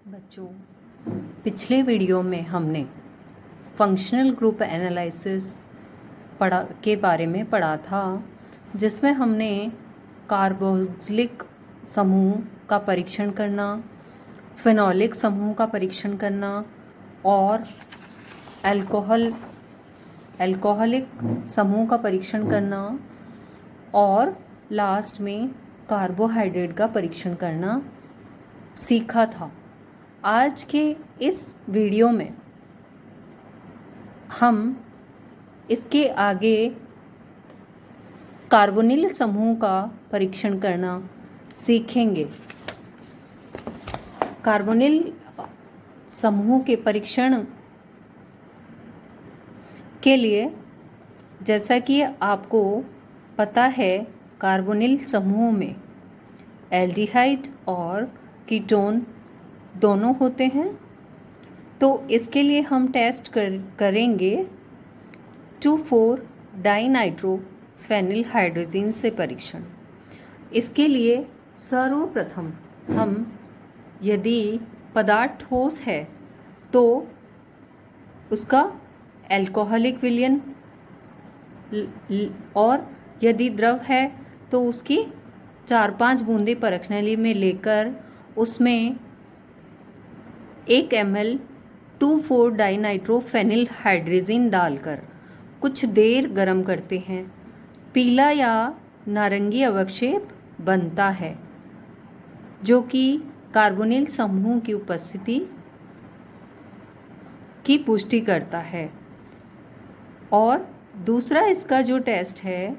बच्चों, पिछले वीडियो में हमने फंक्शनल ग्रुप एनालिसिस के बारे में पढ़ा था, जिसमें हमने कार्बोक्सिलिक समूह का परीक्षण करना, फिनोलिक समूह का परीक्षण करना और अल्कोहलिक समूह का परीक्षण करना और लास्ट में कार्बोहाइड्रेट का परीक्षण करना सीखा था। आज के इस वीडियो में हम इसके आगे कार्बोनिल समूह का परीक्षण करना सीखेंगे। कार्बोनिल समूह के परीक्षण के लिए, जैसा कि आपको पता है, कार्बोनिल समूह में एल्डिहाइड और कीटोन दोनों होते हैं। तो इसके लिए हम टेस्ट करेंगे 2,4-डाइनाइट्रोफेनिल हाइड्रोजन से परीक्षण। इसके लिए सर्वप्रथम हम, यदि पदार्थ ठोस है तो उसका अल्कोहलिक विलयन, और यदि द्रव है तो उसकी 4-5 बूंदे परखनली में लेकर उसमें 1 ml 2,4-डाइनाइट्रोफेनिल हाइड्रोजन डालकर कुछ देर गर्म करते हैं। पीला या नारंगी अवक्षेप बनता है, जो कि कार्बोनिल समूह की उपस्थिति की पुष्टि करता है। और दूसरा इसका जो टेस्ट है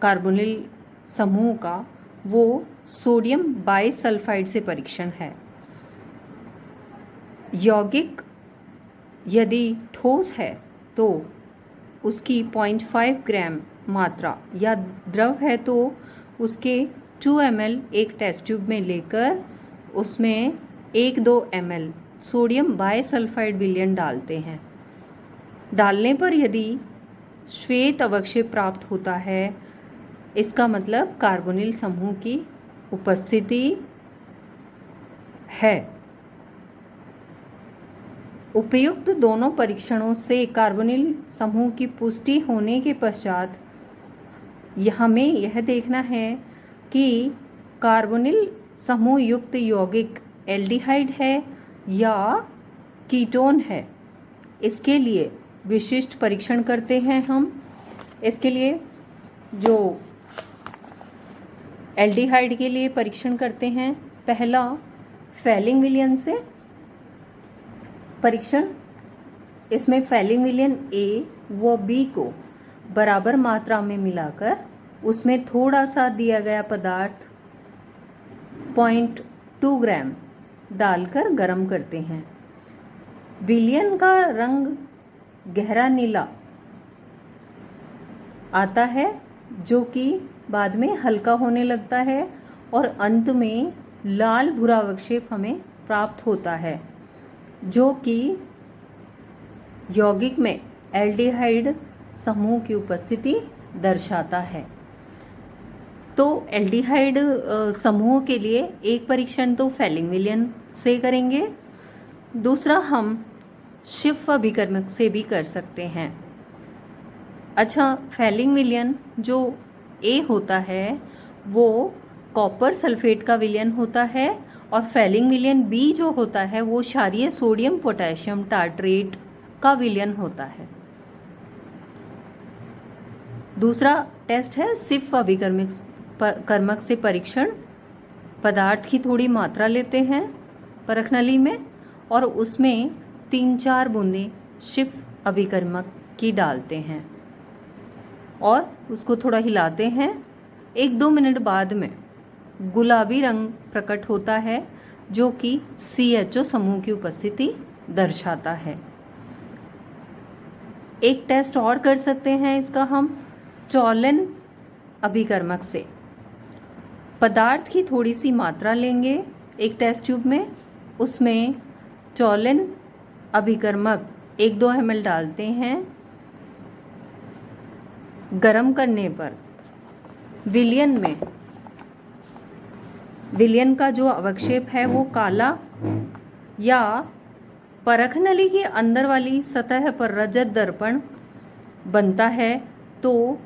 कार्बोनिल समूह का, वो सोडियम बाइसल्फाइड से परीक्षण है। यौगिक यदि ठोस है तो उसकी 0.5 ग्राम मात्रा, या द्रव है तो उसके 2 ml एक टेस्ट ट्यूब में लेकर उसमें 1-2 ml सोडियम बाइसल्फाइड विलयन डालते हैं। डालने पर यदि श्वेत अवक्षेप प्राप्त होता है, इसका मतलब कार्बोनिल समूह की उपस्थिति है। उपयुक्त दोनों परीक्षणों से कार्बोनिल समूह की पुष्टि होने के पश्चात हमें यह देखना है कि कार्बोनिल समूह युक्त यौगिक एल्डिहाइड है या कीटोन है। इसके लिए विशिष्ट परीक्षण करते हैं हम। इसके लिए जो एल्डिहाइड के लिए परीक्षण करते हैं, पहला फेलिंग विलयन से परीक्षण। इसमें फेलिंग विलयन A व B को बराबर मात्रा में मिलाकर उसमें थोड़ा सा दिया गया पदार्थ 0.2 ग्राम डालकर गर्म करते हैं। विलयन का रंग गहरा नीला आता है, जो कि बाद में हल्का होने लगता है और अंत में लाल भूरा अवक्षेप हमें प्राप्त होता है, जो कि यौगिक में एल्डिहाइड समूह की उपस्थिति दर्शाता है। तो एल्डिहाइड समूह के लिए एक परीक्षण तो फेलिंग विलयन से करेंगे, दूसरा हम शिफ्ट अभिकर्मक से भी कर सकते हैं। अच्छा, फेलिंग विलयन जो A होता है वो कॉपर सल्फेट का विलयन होता है, और फेलिंग विलयन B जो होता है वो क्षारीय सोडियम पोटेशियम टार्ट्रेट का विलयन होता है। दूसरा टेस्ट है शिफ्ट अभिकर्मक से परीक्षण। पदार्थ की थोड़ी मात्रा लेते हैं परखनली में और उसमें 3-4 बूंदें शिफ्ट अभिकर्मक की डालते हैं और उसको थोड़ा हिलाते हैं। 1-2 मिनट बाद में गुलाबी रंग प्रकट होता है, जो कि CHO समूह की उपस्थिति दर्शाता है। एक टेस्ट और कर सकते हैं इसका हम चौलन अभिकर्मक से। पदार्थ की थोड़ी सी मात्रा लेंगे एक टेस्ट ट्यूब में, उसमें चौलन अभिकर्मक 1-2 ml डालते हैं। गरम करने पर विलयन का जो अवक्षेप है वो काला या परख नली के अंदर वाली सतह पर रजत दर्पण बनता है, तो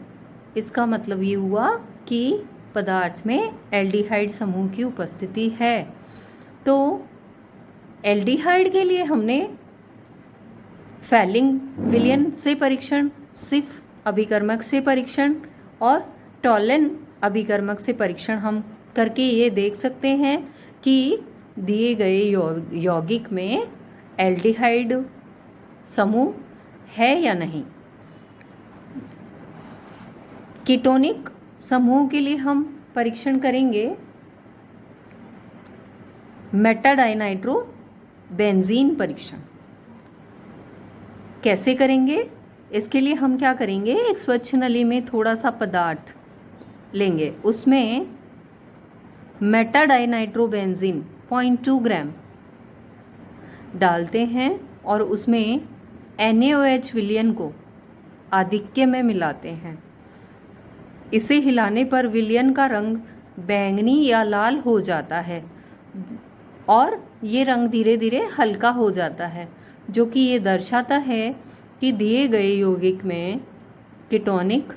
इसका मतलब ये हुआ कि पदार्थ में एल्डिहाइड समूह की उपस्थिति है। तो एल्डिहाइड के लिए हमने फेलिंग विलियन से परीक्षण, सिफ अभिकर्मक से परीक्षण और टॉलन अभिकर्मक से परीक्षण हम करके ये देख सकते हैं कि दिए गए यौगिक में एल्डिहाइड समूह है या नहीं। कीटोनिक समूह के लिए हम परीक्षण करेंगे मेटाडाइनाइट्रो बेंजीन परीक्षण। कैसे करेंगे? इसके लिए हम क्या करेंगे, एक स्वच्छ नली में थोड़ा सा पदार्थ लेंगे, उसमें मेटाडाइनाइट्रो बेंजीन 0.2 ग्राम डालते हैं और उसमें NaOH विलयन को आधिक्य में मिलाते हैं। इसे हिलाने पर विलयन का रंग बैंगनी या लाल हो जाता है और ये रंग धीरे धीरे हल्का हो जाता है, जो कि ये दर्शाता है कि दिए गए यौगिक में कीटोनिक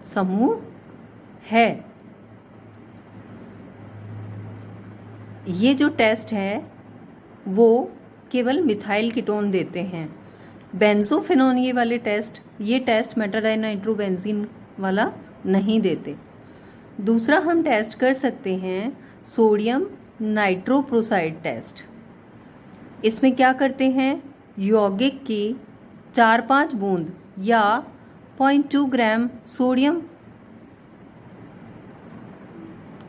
समूह है। ये जो टेस्ट है वो केवल मिथाइल कीटोन देते हैं। बेंजोफेनोन ये टेस्ट मेटाडाइनाइट्रोबेंजीन वाला नहीं देते। दूसरा हम टेस्ट कर सकते हैं सोडियम नाइट्रोप्रोसाइड टेस्ट। इसमें क्या करते हैं, यौगिक की 4-5 बूंद या 0.2 ग्राम सोडियम,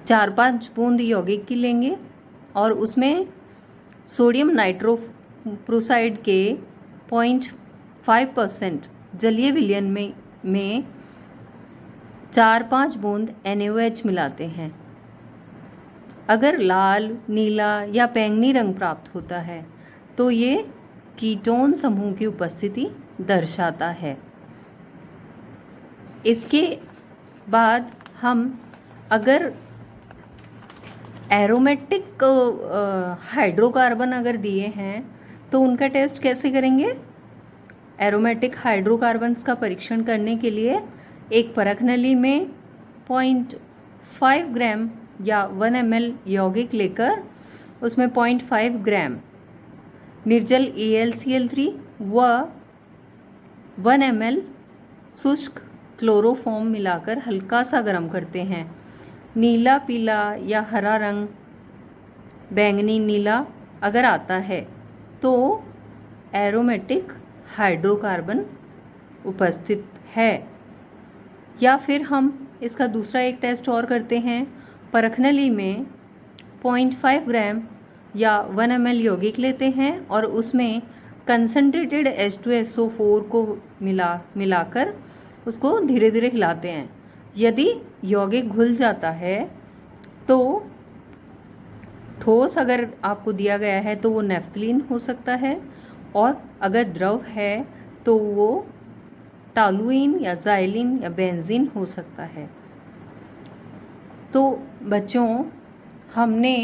4-5 बूंद यौगिक की लेंगे और उसमें सोडियम नाइट्रोप्रोसाइड के 0.5% जलीय विलयन में 4-5 बूंद NaOH मिलाते हैं। अगर लाल, नीला या बैंगनी रंग प्राप्त होता है तो ये कीटोन समूह की उपस्थिति दर्शाता है। इसके बाद हम अगर एरोमेटिक हाइड्रोकार्बन अगर दिए हैं तो उनका टेस्ट कैसे करेंगे। एरोमेटिक हाइड्रोकार्बन्स का परीक्षण करने के लिए एक परख नली में 0.5 ग्राम या 1 ml यौगिक लेकर उसमें 0.5 ग्राम निर्जल AlCl3 व 1 ml शुष्क क्लोरोफॉर्म मिलाकर हल्का सा गर्म करते हैं। नीला, पीला या हरा रंग, बैंगनी, नीला अगर आता है तो एरोमेटिक हाइड्रोकार्बन उपस्थित है। या फिर हम इसका दूसरा एक टेस्ट और करते हैं। परख नली में 0.5 ग्राम या 1 ml यौगिक लेते हैं और उसमें कंसनट्रेटेड H2SO4 को मिलाकर उसको धीरे धीरे हिलाते हैं। यदि यौगिक घुल जाता है तो ठोस अगर आपको दिया गया है तो वो नेफ्थलीन हो सकता है, और अगर द्रव है तो वो टॉलुइन या ज़ाइलिन या बेंजीन हो सकता है। तो बच्चों, हमने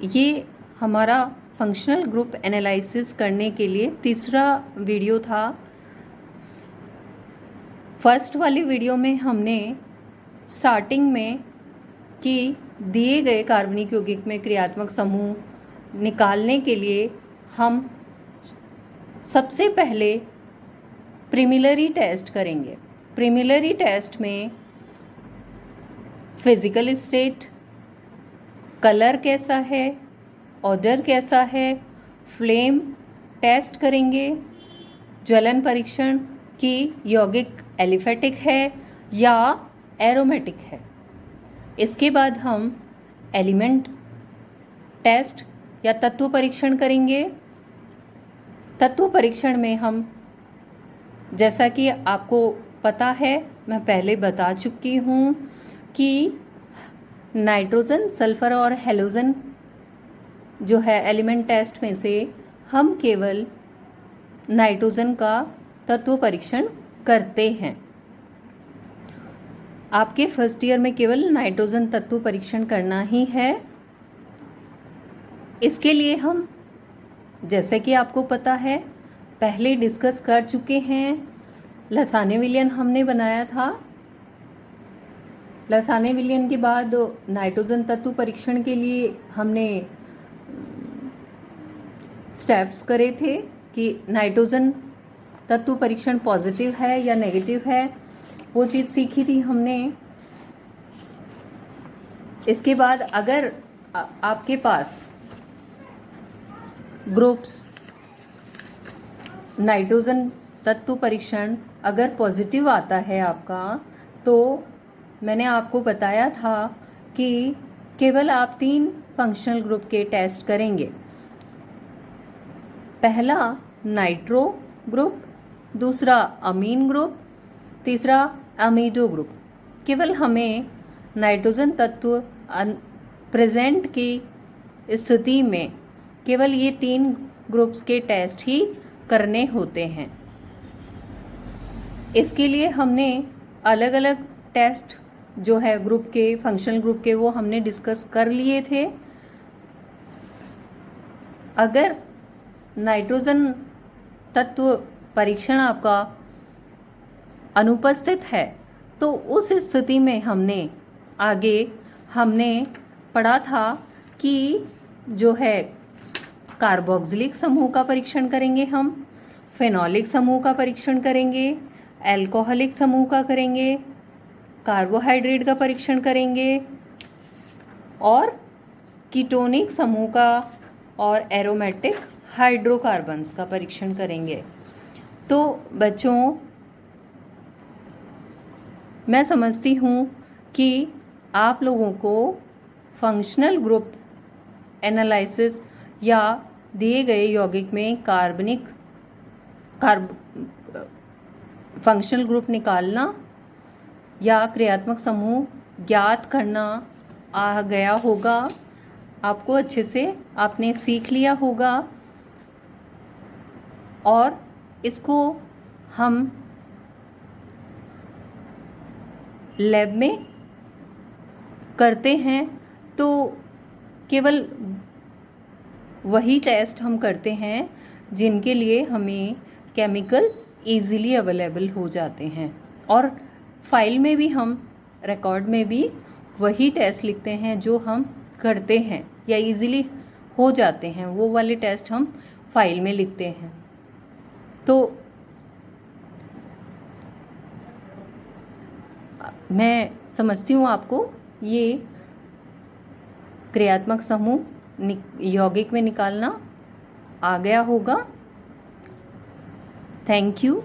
ये हमारा फंक्शनल ग्रुप एनालिसिस करने के लिए तीसरा वीडियो था। फर्स्ट वाली वीडियो में हमने स्टार्टिंग में कि दिए गए कार्बनिक यौगिक में क्रियात्मक समूह निकालने के लिए हम सबसे पहले प्रीलिमिनरी टेस्ट करेंगे। प्रीलिमिनरी टेस्ट में फिजिकल स्टेट, कलर कैसा है, ऑर्डर कैसा है, फ्लेम टेस्ट करेंगे, ज्वलन परीक्षण कि यौगिक एलिफेटिक है या एरोमेटिक है। इसके बाद हम एलिमेंट टेस्ट या तत्व परीक्षण करेंगे। तत्व परीक्षण में हम, जैसा कि आपको पता है, मैं पहले बता चुकी हूँ कि नाइट्रोजन, सल्फर और हेलोजन जो है एलिमेंट टेस्ट में से हम केवल नाइट्रोजन का तत्व परीक्षण करते हैं। आपके फर्स्ट ईयर में केवल नाइट्रोजन तत्व परीक्षण करना ही है। इसके लिए हम, जैसे कि आपको पता है, पहले डिस्कस कर चुके हैं। लसाने विलियन हमने बनाया था। लसाने विलियन के बाद नाइट्रोजन तत्व परीक्षण के लिए हमने स्टेप्स करे थे कि नाइट्रोजन तत्व परीक्षण पॉजिटिव है या नेगेटिव है, वो चीज़ सीखी थी हमने। इसके बाद अगर आपके पास ग्रुप्स नाइट्रोजन तत्व परीक्षण अगर पॉजिटिव आता है आपका, तो मैंने आपको बताया था कि केवल आप 3 फंक्शनल ग्रुप के टेस्ट करेंगे। पहला नाइट्रो ग्रुप, दूसरा अमीन ग्रुप, तीसरा अमीडो ग्रुप। केवल हमें नाइट्रोजन तत्व प्रेजेंट की स्थिति में केवल ये 3 ग्रुप्स के टेस्ट ही करने होते हैं। इसके लिए हमने अलग अलग टेस्ट जो है ग्रुप के, फंक्शनल ग्रुप के, वो हमने डिस्कस कर लिए थे। अगर नाइट्रोजन तत्व परीक्षण आपका अनुपस्थित है तो उस स्थिति में हमने पढ़ा था कि जो है कार्बोक्सिलिक समूह का परीक्षण करेंगे हम, फेनोलिक समूह का परीक्षण करेंगे, अल्कोहलिक समूह का करेंगे, कार्बोहाइड्रेट का परीक्षण करेंगे और कीटोनिक समूह का और एरोमेटिक हाइड्रोकार्बन्स का परीक्षण करेंगे। तो बच्चों, मैं समझती हूँ कि आप लोगों को फंक्शनल ग्रुप एनालिसिस या दिए गए यौगिक में फंक्शनल ग्रुप निकालना या क्रियात्मक समूह ज्ञात करना आ गया होगा। आपको अच्छे से आपने सीख लिया होगा और इसको हम लैब में करते हैं तो केवल वही टेस्ट हम करते हैं जिनके लिए हमें केमिकल इजीली अवेलेबल हो जाते हैं, और फाइल में भी हम, रिकॉर्ड में भी वही टेस्ट लिखते हैं जो हम करते हैं या इजीली हो जाते हैं, वो वाले टेस्ट हम फाइल में लिखते हैं। तो मैं समझती हूँ आपको ये क्रियात्मक समूह यौगिक में निकालना आ गया होगा। Thank you.